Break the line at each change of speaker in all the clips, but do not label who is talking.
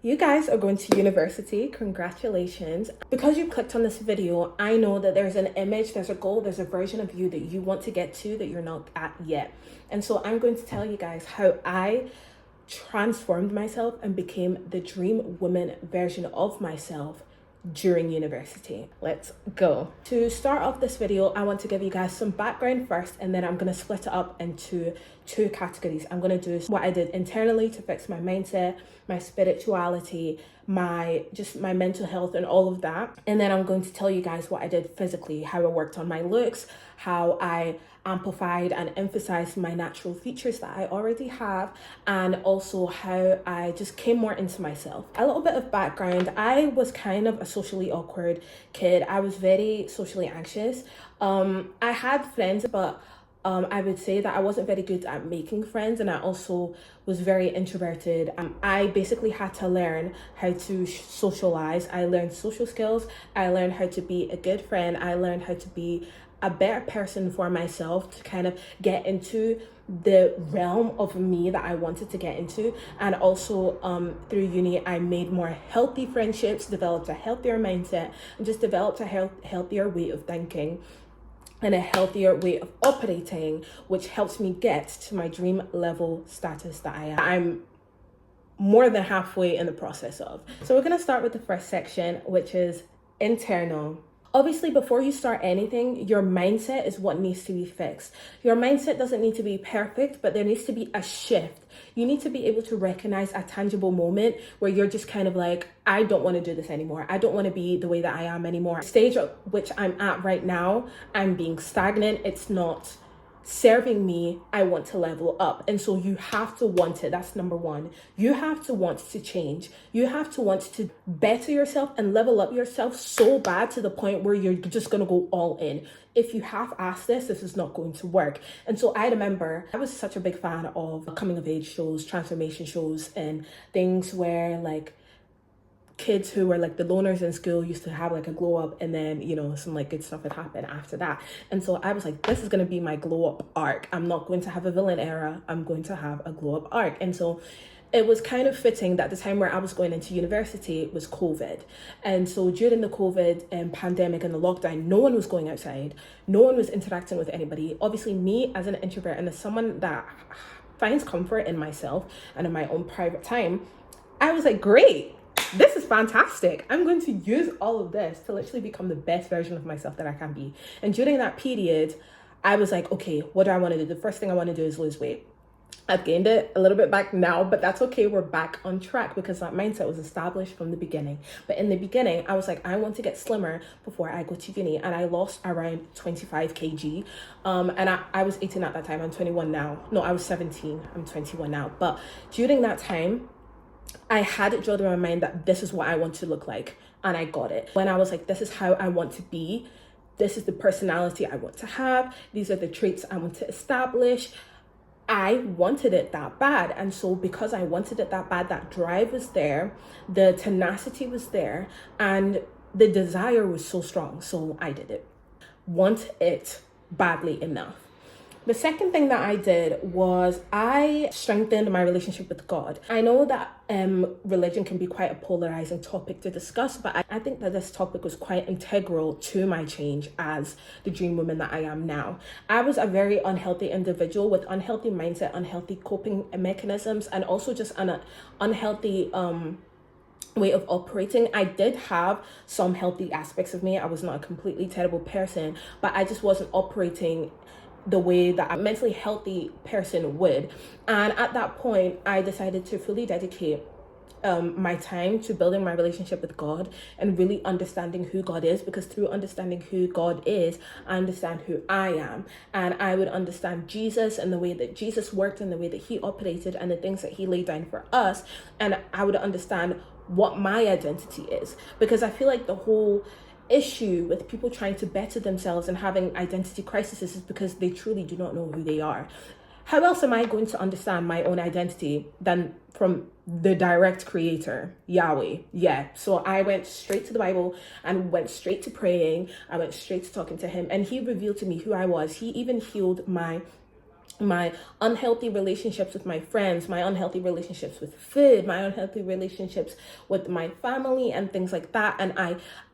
You guys are going to university. Congratulations. Because you clicked on this video, I know that there's an image, there's a goal, there's a version of you that you want to get to that you're not at yet. And so I'm going to tell you guys how I transformed myself and became the dream woman version of myself during university. Let's go. To start off this video, I want to give you guys some background first, and then I'm going to split it up into two categories. I'm going to do what I did internally to fix my mindset, my spirituality, my mental health and all of that. And then I'm going to tell you guys what I did physically, how I worked on my looks, how I amplified and emphasized my natural features that I already have, and also how I just came more into myself. A little bit of background: I was kind of a socially awkward kid. I was very socially anxious. I had friends, but I would say that I wasn't very good at making friends, and I also was very introverted. I basically had to learn how to socialize. I learned social skills. I learned how to be a good friend. I learned how to be a better person for myself, to kind of get into the realm of me that I wanted to get into. And also through uni, I made more healthy friendships, developed a healthier mindset, and just developed a healthier way of thinking and a healthier way of operating, which helps me get to my dream level status that I'm more than halfway in the process of. So we're gonna start with the first section, which is internal. Obviously, before you start anything, your mindset is what needs to be fixed. Your mindset doesn't need to be perfect, but there needs to be a shift. You need to be able to recognize a tangible moment where you're just kind of like, I don't want to do this anymore. I don't want to be the way that I am anymore. The stage at which I'm at right now, I'm being stagnant. It's not serving me. I want to level up. And so you have to want it. That's number one. You have to want to change. You have to want to better yourself and level up yourself so bad to the point where you're just going to go all in. If you half-ass this is not going to work. And so I remember I was such a big fan of coming of age shows, transformation shows, and things where like kids who were like the loners in school used to have like a glow up, and then, you know, some like good stuff would happen after that. And so I was like, this is going to be my glow up arc. I'm not going to have a villain era. I'm going to have a glow up arc. And so it was kind of fitting that the time where I was going into university was COVID. And so during the COVID pandemic and the lockdown, no one was going outside. No one was interacting with anybody. Obviously, me as an introvert and as someone that finds comfort in myself and in my own private time, I was like, great. This is fantastic. I'm going to use all of this to literally become the best version of myself that I can be. And during that period, I was like, okay, what do I want to do? The first thing I want to do is lose weight. I've gained it a little bit back now, but that's okay. We're back on track because that mindset was established from the beginning. But in the beginning, I was like, I want to get slimmer before I go to uni. And I lost around 25 kg. And I was 18 at that time. I'm 21 now. No, I was 17. I'm 21 now. But during that time, I had it drilled in my mind that this is what I want to look like, and I got it. When I was like, this is how I want to be, this is the personality I want to have, these are the traits I want to establish, I wanted it that bad. And so because I wanted it that bad, that drive was there, the tenacity was there, and the desire was so strong. So I did it. Want it badly enough. The second thing that I did was I strengthened my relationship with God. I know that religion can be quite a polarizing topic to discuss, but I think that this topic was quite integral to my change as the dream woman that I am now. I was a very unhealthy individual with unhealthy mindset, unhealthy coping mechanisms, and also just an unhealthy way of operating. I did have some healthy aspects of me. I was not a completely terrible person, but I just wasn't operating the way that a mentally healthy person would. And at that point, I decided to fully dedicate my time to building my relationship with God and really understanding who God is, because through understanding who God is, I understand who I am. And I would understand Jesus and the way that Jesus worked and the way that he operated and the things that he laid down for us. And I would understand what my identity is, because I feel like the whole issue with people trying to better themselves and having identity crises is because they truly do not know who they are. How else am I going to understand my own identity than from the direct creator, Yahweh? Yeah. So I went straight to the Bible and went straight to praying. I went straight to talking to him, and he revealed to me who I was. He even healed my my unhealthy relationships with my friends, my unhealthy relationships with food, my unhealthy relationships with my family and things like that. And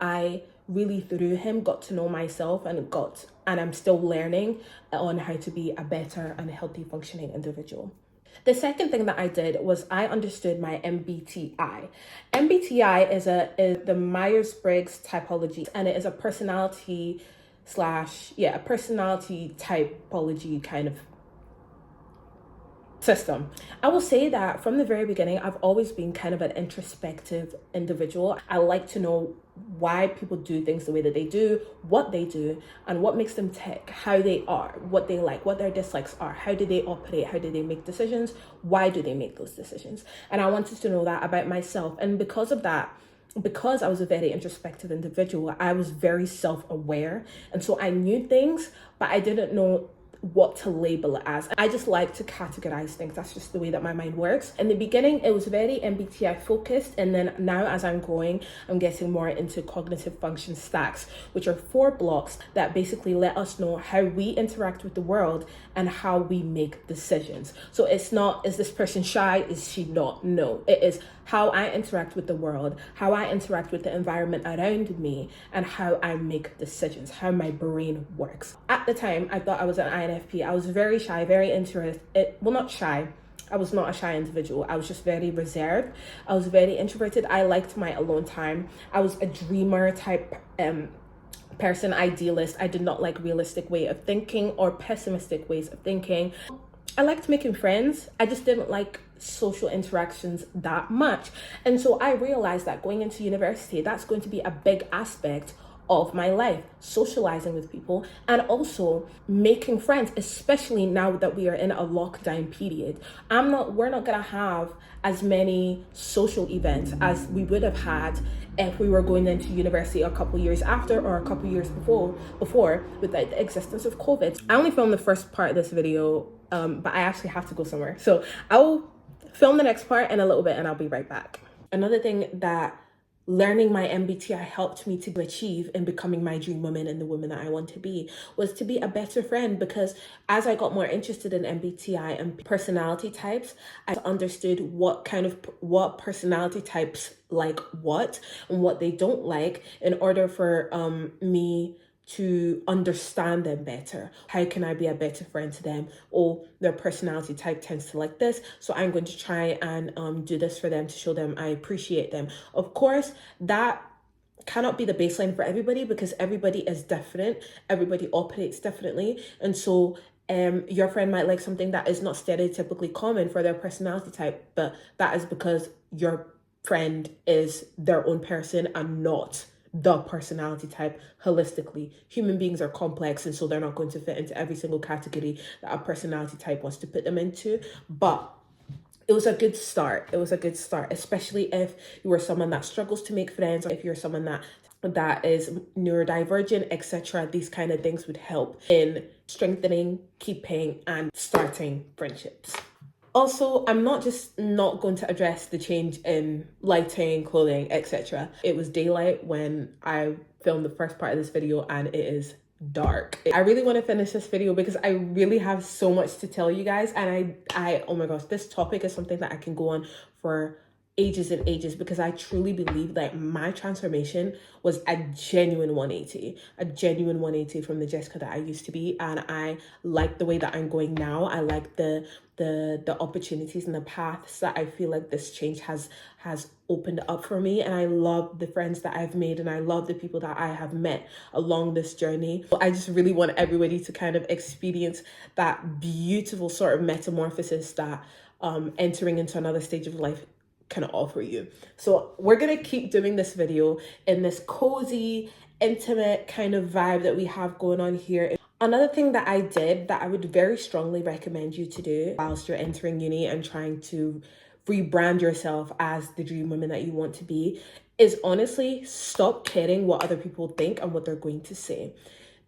I really through him got to know myself and I'm still learning on how to be a better and healthy functioning individual. The second thing that I did was I understood my MBTI. MBTI is the Myers-Briggs typology, and it is a personality a personality typology kind of system. I will say that from the very beginning, I've always been kind of an introspective individual. I like to know why people do things the way that they do, what they do, and what makes them tick, how they are, what they like, what their dislikes are, how do they operate, how do they make decisions, why do they make those decisions. And I wanted to know that about myself. And because of that, because I was a very introspective individual, I was very self-aware. And so I knew things, but I didn't know what to label it as. I just like to categorize things. That's just the way that my mind works. In the beginning, it was very MBTI focused, and then now as I'm growing, I'm getting more into cognitive function stacks, which are 4 blocks that basically let us know how we interact with the world and how we make decisions. So it's not, is this person shy? Is she not? No, it is how I interact with the world, how I interact with the environment around me, and how I make decisions, how my brain works. At the time, I thought I was an INFP. I was very shy, very interested. Well, not shy. I was not a shy individual. I was just very reserved. I was very introverted. I liked my alone time. I was a dreamer type person, idealist. I did not like realistic way of thinking or pessimistic ways of thinking. I liked making friends. I just didn't like social interactions that much. And so I realized that going into university, that's going to be a big aspect of my life, socializing with people and also making friends, especially now that we are in a lockdown period. We're not gonna have as many social events as we would have had if we were going into university a couple years after or a couple years before with the existence of COVID. I only filmed the first part of this video, but I actually have to go somewhere. So I'll film the next part in a little bit and I'll be right back. Another thing that learning my MBTI helped me to achieve in becoming my dream woman and the woman that I want to be was to be a better friend, because as I got more interested in MBTI and personality types, I understood what personality types like what and what they don't like in order for me to understand them better. How can I be a better friend to them? Oh, their personality type tends to like this, so I'm going to try and do this for them to show them I appreciate them. Of course, that cannot be the baseline for everybody because everybody is different. Everybody operates differently. And so your friend might like something that is not stereotypically common for their personality type, but that is because your friend is their own person and not the personality type holistically. Human beings are complex, and so they're not going to fit into every single category that a personality type wants to put them into. But it was a good start. It was a good start, especially if you are someone that struggles to make friends, or if you're someone that is neurodivergent, etc. These kind of things would help in strengthening, keeping, and starting friendships. Also, I'm not going to address the change in lighting, clothing, etc. It was daylight when I filmed the first part of this video and it is dark. I really want to finish this video because I really have so much to tell you guys, and I oh my gosh, this topic is something that I can go on for ages and ages, because I truly believe that my transformation was a genuine 180 from the Jessica that I used to be. And I like the way that I'm going now. I like the opportunities and the paths that I feel like this change has opened up for me. And I love the friends that I've made, and I love the people that I have met along this journey. So I just really want everybody to kind of experience that beautiful sort of metamorphosis that entering into another stage of life can offer you. So we're gonna keep doing this video in this cozy, intimate kind of vibe that we have going on here. Another thing that I did that I would very strongly recommend you to do whilst you're entering uni and trying to rebrand yourself as the dream woman that you want to be is honestly stop caring what other people think and what they're going to say.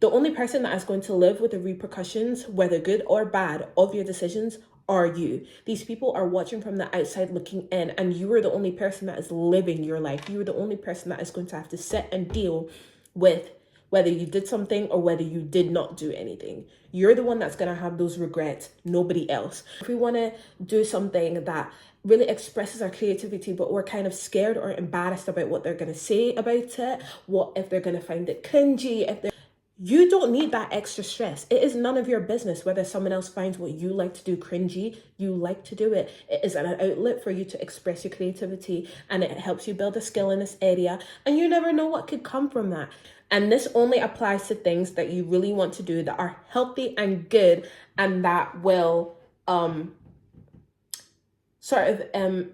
The only person that is going to live with the repercussions, whether good or bad, of your decisions are you. These people are watching from the outside looking in, and you are the only person that is living your life. You are the only person that is going to have to sit and deal with whether you did something or whether you did not do anything. You're the one that's going to have those regrets, nobody else. If we want to do something that really expresses our creativity, but we're kind of scared or embarrassed about what they're going to say about it, what if they're going to find it cringy, if they're you don't need that extra stress. It is none of your business whether someone else finds what you like to do cringy. You like to do it. It is an outlet for you to express your creativity, and it helps you build a skill in this area. And you never know what could come from that. And this only applies to things that you really want to do that are healthy and good, and that will sort of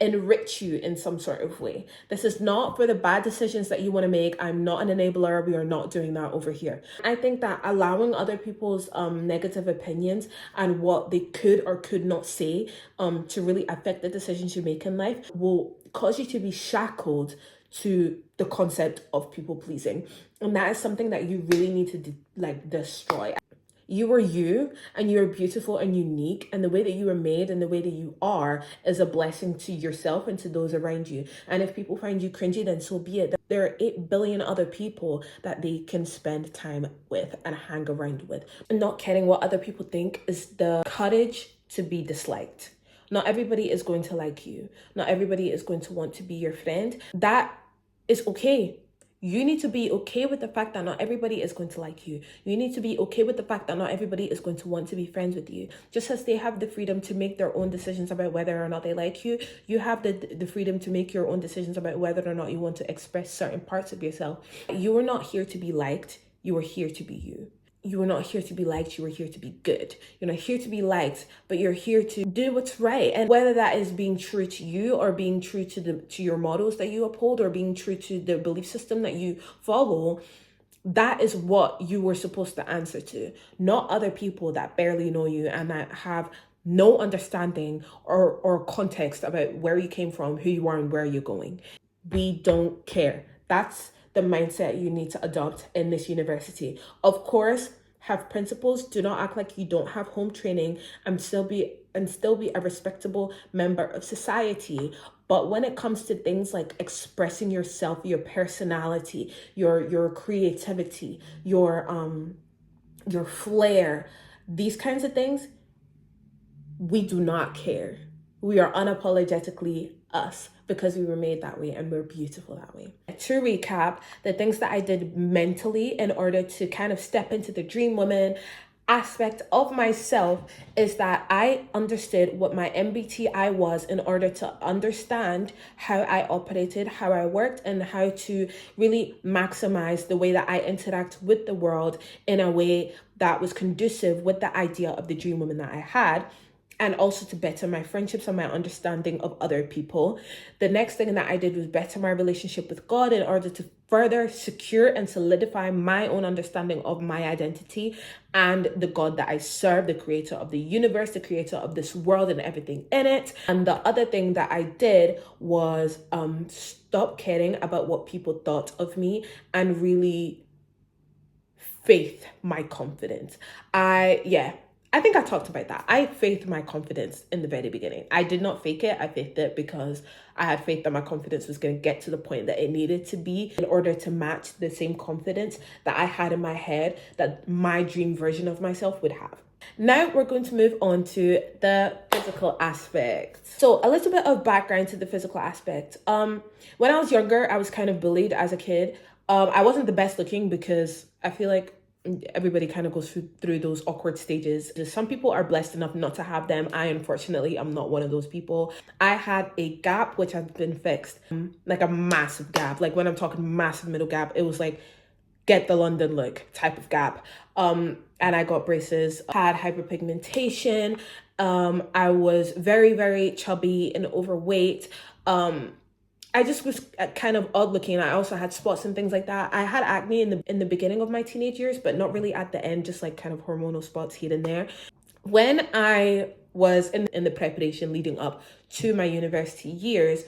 enrich you in some sort of way. This is not for the bad decisions that you want to make. I'm not an enabler. We are not doing that over here. I think that allowing other people's negative opinions and what they could or could not say to really affect the decisions you make in life will cause you to be shackled to the concept of people pleasing. And that is something that you really need to destroy. You are you, and you're beautiful and unique, and the way that you were made and the way that you are is a blessing to yourself and to those around you. And if people find you cringy, then so be it. There are 8 billion other people that they can spend time with and hang around with. And not caring what other people think is the courage to be disliked. Not everybody is going to like you. Not everybody is going to want to be your friend. That is okay. You need to be okay with the fact that not everybody is going to like you. You need to be okay with the fact that not everybody is going to want to be friends with you. Just as they have the freedom to make their own decisions about whether or not they like you, you have the freedom to make your own decisions about whether or not you want to express certain parts of yourself. You are not here to be liked. You are here to be you. You are not here to be liked, you are here to be good. You're not here to be liked, but you're here to do what's right. And whether that is being true to you or being true to your models that you uphold or being true to the belief system that you follow, that is what you were supposed to answer to, not other people that barely know you and that have no understanding or context about where you came from, who you are, and where you're going. We don't care. That's the mindset you need to adopt in this university. Of course, have principles. Do not act like you don't have home training and still be a respectable member of society. But when it comes to things like expressing yourself, your personality, your creativity, your flair, these kinds of things, we do not care. We are unapologetically us because we were made that way and we're beautiful that way. To recap, the things that I did mentally in order to kind of step into the dream woman aspect of myself is that I understood what my MBTI was in order to understand how I operated, how I worked, and how to really maximize the way that I interact with the world in a way that was conducive with the idea of the dream woman that I had, and also to better my friendships and my understanding of other people. The next thing that I did was better my relationship with God in order to further secure and solidify my own understanding of my identity and the God that I serve, the creator of the universe, the creator of this world and everything in it. And the other thing that I did was stop caring about what people thought of me and really faith my confidence. I think I talked about that. I faithed my confidence in the very beginning. I did not fake it. I faithed it because I had faith that my confidence was going to get to the point that it needed to be in order to match the same confidence that I had in my head that my dream version of myself would have. Now we're going to move on to the physical aspect. So a little bit of background to the physical aspect. When I was younger, I was kind of bullied as a kid. I wasn't the best looking because I feel like everybody kind of goes through those awkward stages. Some people are blessed enough not to have them. I, unfortunately, am not one of those people. I had a gap which has been fixed, like a massive gap. Like when I'm talking massive middle gap, it was like get the London look type of gap. And I got braces, had hyperpigmentation. I was very, very chubby and overweight. I just was kind of odd looking. I also had spots and things like that. I had acne in the beginning of my teenage years, but not really at the end, just like kind of hormonal spots here and there. When I was in the preparation leading up to my university years,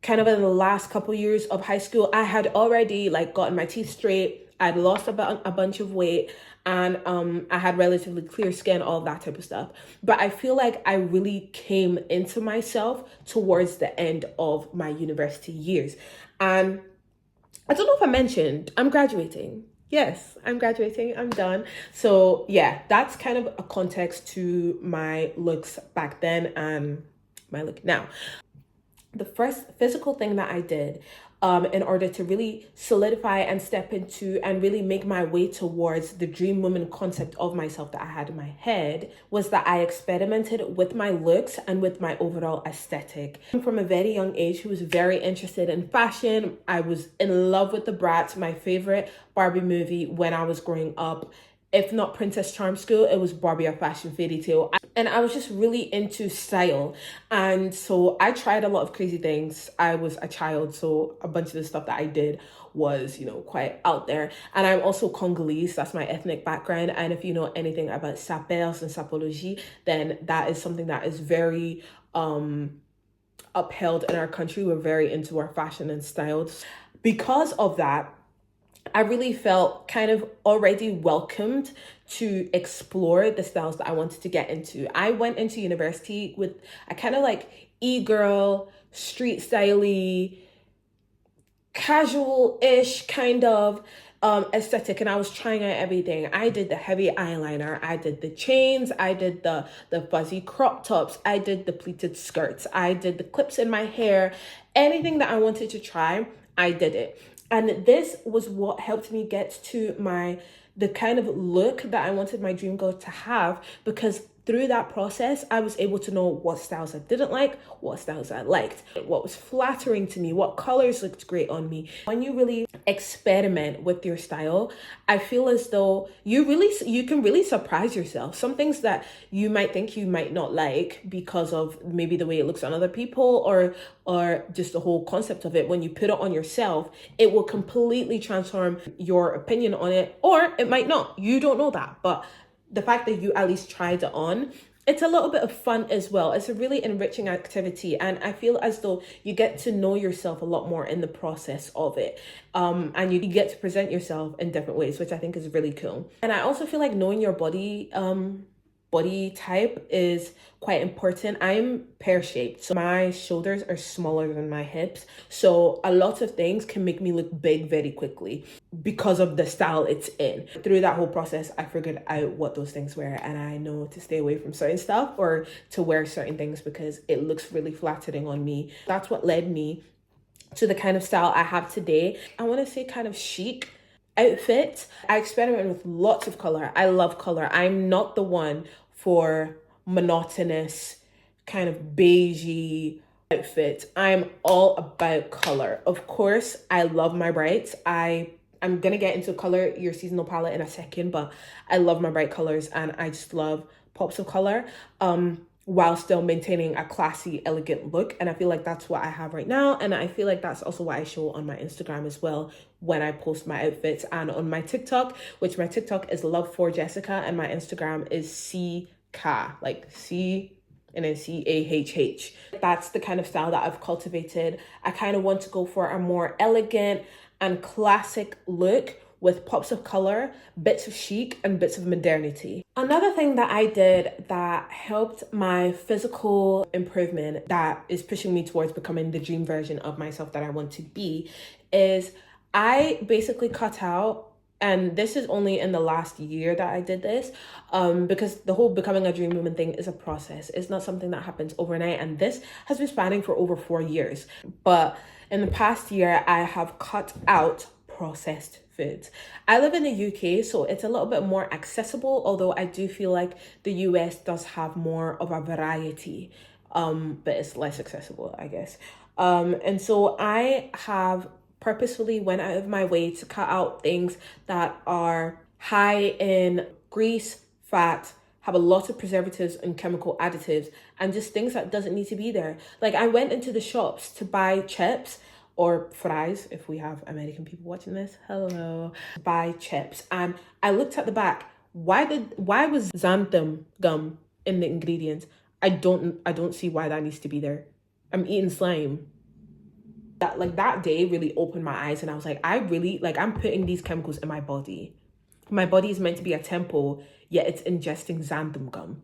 kind of in the last couple years of high school, I had already like gotten my teeth straight. I'd lost a bunch of weight, and I had relatively clear skin, all that type of stuff. But I feel like I really came into myself towards the end of my university years. And I don't know if I mentioned, I'm graduating. Yes, I'm graduating. I'm done. So yeah, that's kind of a context to my looks back then and my look now. The first physical thing that I did in order to really solidify and step into and really make my way towards the dream woman concept of myself that I had in my head was that I experimented with my looks and with my overall aesthetic. From a very young age, who was very interested in fashion. I was in love with the Bratz, my favorite Barbie movie when I was growing up. If not Princess Charm School, it was Barbie a Fashion Fairy Tale. And I was just really into style. And so I tried a lot of crazy things. I was a child, so a bunch of the stuff that I did was, quite out there. And I'm also Congolese, that's my ethnic background. And if you know anything about sapeurs and sapology, then that is something that is very upheld in our country. We're very into our fashion and styles. Because of that, I really felt kind of already welcomed to explore the styles that I wanted to get into. I went into university with a kind of like e-girl, street styly, casual-ish kind of aesthetic, and I was trying out everything. I did the heavy eyeliner, I did the chains, I did the fuzzy crop tops, I did the pleated skirts, I did the clips in my hair. Anything that I wanted to try, I did it. And this was what helped me get to the kind of look that I wanted my dream girl to have, because through that process, I was able to know what styles I didn't like, what styles I liked, what was flattering to me, what colors looked great on me. When you really experiment with your style, I feel as though you can really surprise yourself. Some things that you might think you might not like because of maybe the way it looks on other people or just the whole concept of it, when you put it on yourself, it will completely transform your opinion on it, or it might not. You don't know that, but the fact that you at least tried it on, it's a little bit of fun as well. It's a really enriching activity, and I feel as though you get to know yourself a lot more in the process of it, and you get to present yourself in different ways, which I think is really cool. And I also feel like knowing your body type is quite important. I'm pear-shaped, so my shoulders are smaller than my hips, so a lot of things can make me look big very quickly because of the style it's in. Through that whole process, I figured out what those things were, and I know to stay away from certain stuff or to wear certain things because it looks really flattering on me. That's what led me to the kind of style I have today. I want to say kind of chic outfit. I experiment with lots of color. I love color. I'm not the one for monotonous kind of beigey outfit. I'm all about color. Of course, I love my brights. I'm gonna get into color your seasonal palette in a second, but I love my bright colors and I just love pops of color while still maintaining a classy, elegant look. And I feel like that's what I have right now. And I feel like that's also what I show on my Instagram as well when I post my outfits, and on my TikTok, which my TikTok is Love for Jessica and my Instagram is CK, like C and then CAHH. That's the kind of style that I've cultivated. I kind of want to go for a more elegant and classic look with pops of color, bits of chic, and bits of modernity. Another thing that I did that helped my physical improvement, that is pushing me towards becoming the dream version of myself that I want to be, is I basically cut out, and this is only in the last year that I did this, because the whole becoming a dream woman thing is a process. It's not something that happens overnight, and this has been spanning for over 4 years. But in the past year, I have cut out processed foods. I live in the UK, so it's a little bit more accessible, although I do feel like the US does have more of a variety, but it's less accessible, I guess. And so I have purposefully went out of my way to cut out things that are high in grease, fat, have a lot of preservatives and chemical additives, and just things that doesn't need to be there. Like, I went into the shops to buy chips or fries, if we have American people watching this, hello, buy chips, and I looked at the back. Why was xanthan gum in the ingredients? I don't see why that needs to be there. I'm eating slime. That day really opened my eyes, and I was like, I'm putting these chemicals in my body. My body is meant to be a temple, yet it's ingesting xanthan gum.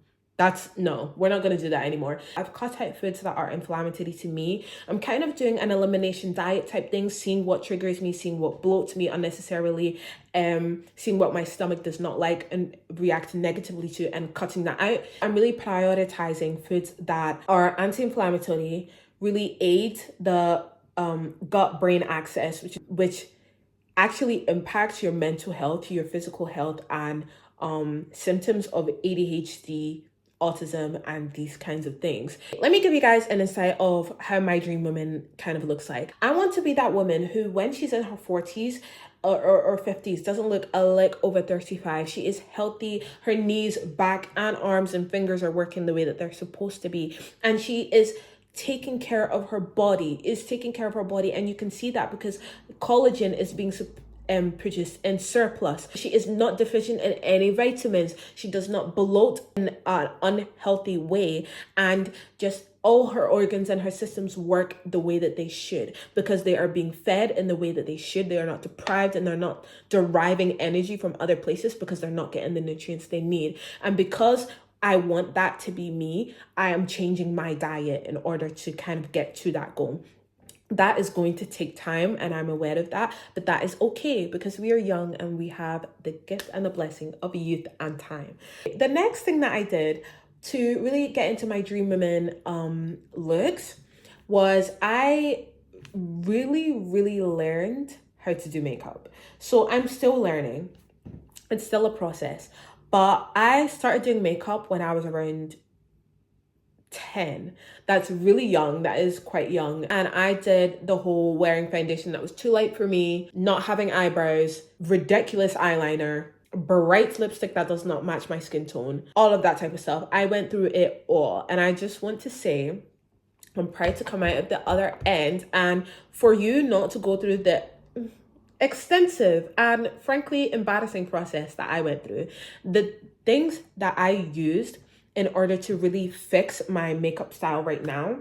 No, we're not going to do that anymore. I've cut out foods that are inflammatory to me. I'm kind of doing an elimination diet type thing, seeing what triggers me, seeing what bloats me unnecessarily, seeing what my stomach does not like and react negatively to, and cutting that out. I'm really prioritizing foods that are anti-inflammatory, really aid the gut brain axis, which actually impacts your mental health, your physical health, and symptoms of ADHD, autism, and these kinds of things. Let me give you guys an insight of how my dream woman kind of looks like. I want to be that woman who, when she's in her 40s or 50s, doesn't look a lick over 35. She is healthy. Her knees, back, and arms and fingers are working the way that they're supposed to be. And she is taking care of her body, and you can see that because collagen is being produced in surplus. She is not deficient in any vitamins. She does not bloat in an unhealthy way, and just all her organs and her systems work the way that they should because they are being fed in the way that they should. They are not deprived, and they're not deriving energy from other places because they're not getting the nutrients they need. And because I want that to be me, I am changing my diet in order to kind of get to that goal. That is going to take time, and I'm aware of that, but that is okay because we are young and we have the gift and the blessing of youth and time. The next thing that I did to really get into my dream women looks was I really learned how to do makeup. So I'm still learning. It's still a process. But I started doing makeup when I was around 10. That's really young. That is quite young. And I did the whole wearing foundation that was too light for me, not having eyebrows, ridiculous eyeliner, bright lipstick that does not match my skin tone, all of that type of stuff. I went through it all. And I just want to say, I'm proud to come out of the other end, and for you not to go through the extensive and frankly embarrassing process that I went through. The things that I used in order to really fix my makeup style right now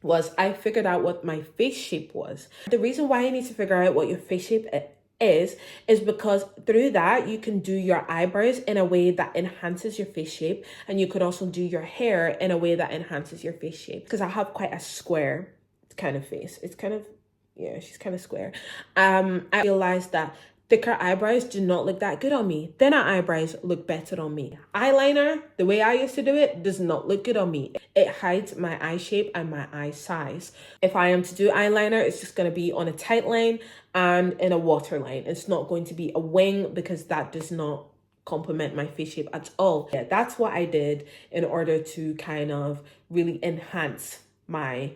was I figured out what my face shape was. The reason why you need to figure out what your face shape is because through that you can do your eyebrows in a way that enhances your face shape, and you could also do your hair in a way that enhances your face shape, because I have quite a square kind of face. It's kind of, yeah, she's kind of square. I realized that thicker eyebrows do not look that good on me. Thinner eyebrows look better on me. Eyeliner, the way I used to do it, does not look good on me. It hides my eye shape and my eye size. If I am to do eyeliner, it's just going to be on a tight line and in a waterline. It's not going to be a wing because that does not complement my face shape at all. Yeah, that's what I did in order to kind of really enhance my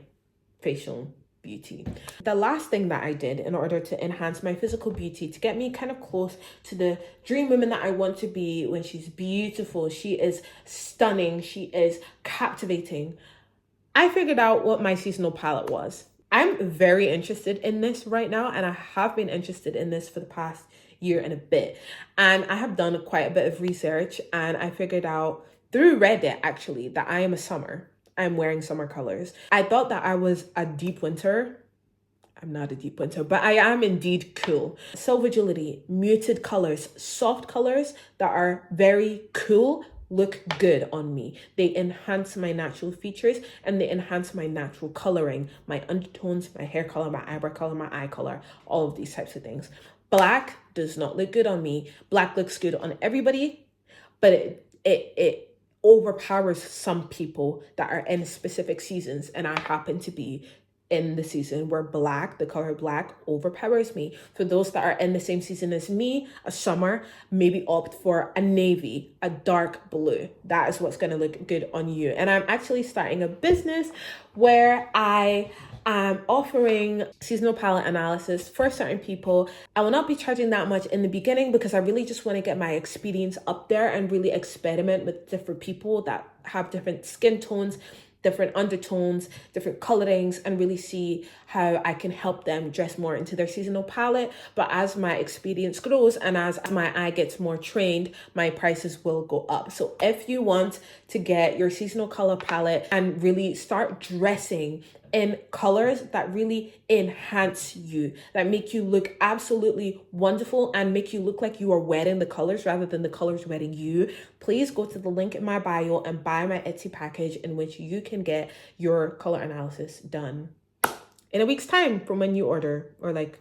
facial beauty. The last thing that I did in order to enhance my physical beauty, to get me kind of close to the dream woman that I want to be when she's beautiful, she is stunning, she is captivating, I figured out what my seasonal palette was. I'm very interested in this right now, and I have been interested in this for the past year and a bit. And I have done quite a bit of research, and I figured out through Reddit actually that I am a summer. I'm wearing summer colors. I thought that I was a deep winter. I'm not a deep winter, but I am indeed cool. Silver jewelry, muted colors, soft colors that are very cool look good on me. They enhance my natural features and they enhance my natural coloring, my undertones, my hair color, my eyebrow color, my eye color, all of these types of things. Black does not look good on me. Black looks good on everybody, but it overpowers some people that are in specific seasons, and I happen to be in the season where black, the color black, overpowers me. For those that are in the same season as me, a summer, maybe opt for a navy, a dark blue. That is what's going to look good on you. And I'm actually starting a business where I am offering seasonal palette analysis for certain people. I will not be charging that much in the beginning because I really just want to get my experience up there and really experiment with different people that have different skin tones, different undertones, different colorings, and really see how I can help them dress more into their seasonal palette. But as my experience grows and as my eye gets more trained, my prices will go up. So if you want to get your seasonal color palette and really start dressing in colors that really enhance you, that make you look absolutely wonderful and make you look like you are wearing the colors rather than the colors wearing you, please go to the link in my bio and buy my Etsy package in which you can get your color analysis done in a week's time from when you order, or like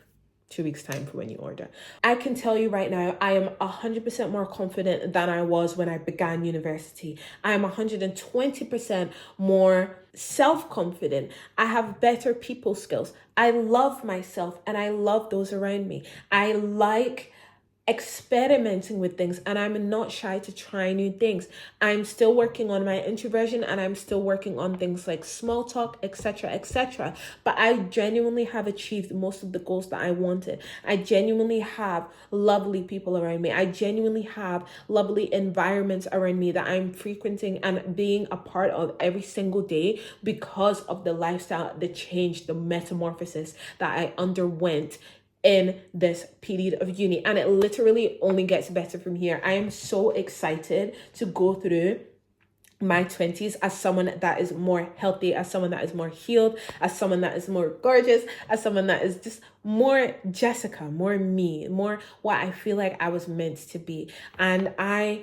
2 weeks time from when you order. I can tell you right now, I am 100% more confident than I was when I began university. I am 120% more self-confident. I have better people skills. I love myself and I love those around me. I like experimenting with things and I'm not shy to try new things. I'm still working on my introversion and I'm still working on things like small talk, etc., etc. But I genuinely have achieved most of the goals that I wanted. I genuinely have lovely people around me. I genuinely have lovely environments around me that I'm frequenting and being a part of every single day because of the lifestyle, the change, the metamorphosis that I underwent in this period of uni, and it literally only gets better from here. I am so excited to go through my 20s as someone that is more healthy, as someone that is more healed, as someone that is more gorgeous, as someone that is just more Jessica, more me, more what I feel like I was meant to be. And I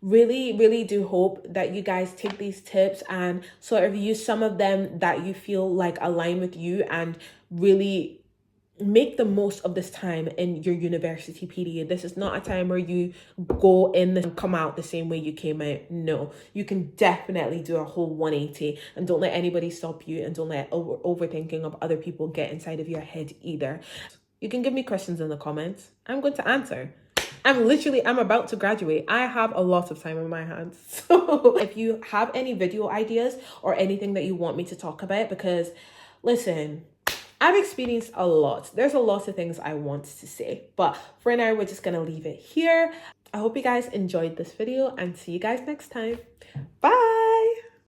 really do hope that you guys take these tips and sort of use some of them that you feel like align with you and really make the most of this time in your university period. This is not a time where you go in and come out the same way you came out. No, you can definitely do a whole 180 and don't let anybody stop you, and don't let overthinking of other people get inside of your head either. You can give me questions in the comments. I'm going to answer. I'm about to graduate. I have a lot of time on my hands. So if you have any video ideas or anything that you want me to talk about, because listen, I've experienced a lot. There's a lot of things I want to say, but for now, we're just going to leave it here. I hope you guys enjoyed this video and see you guys next time. Bye.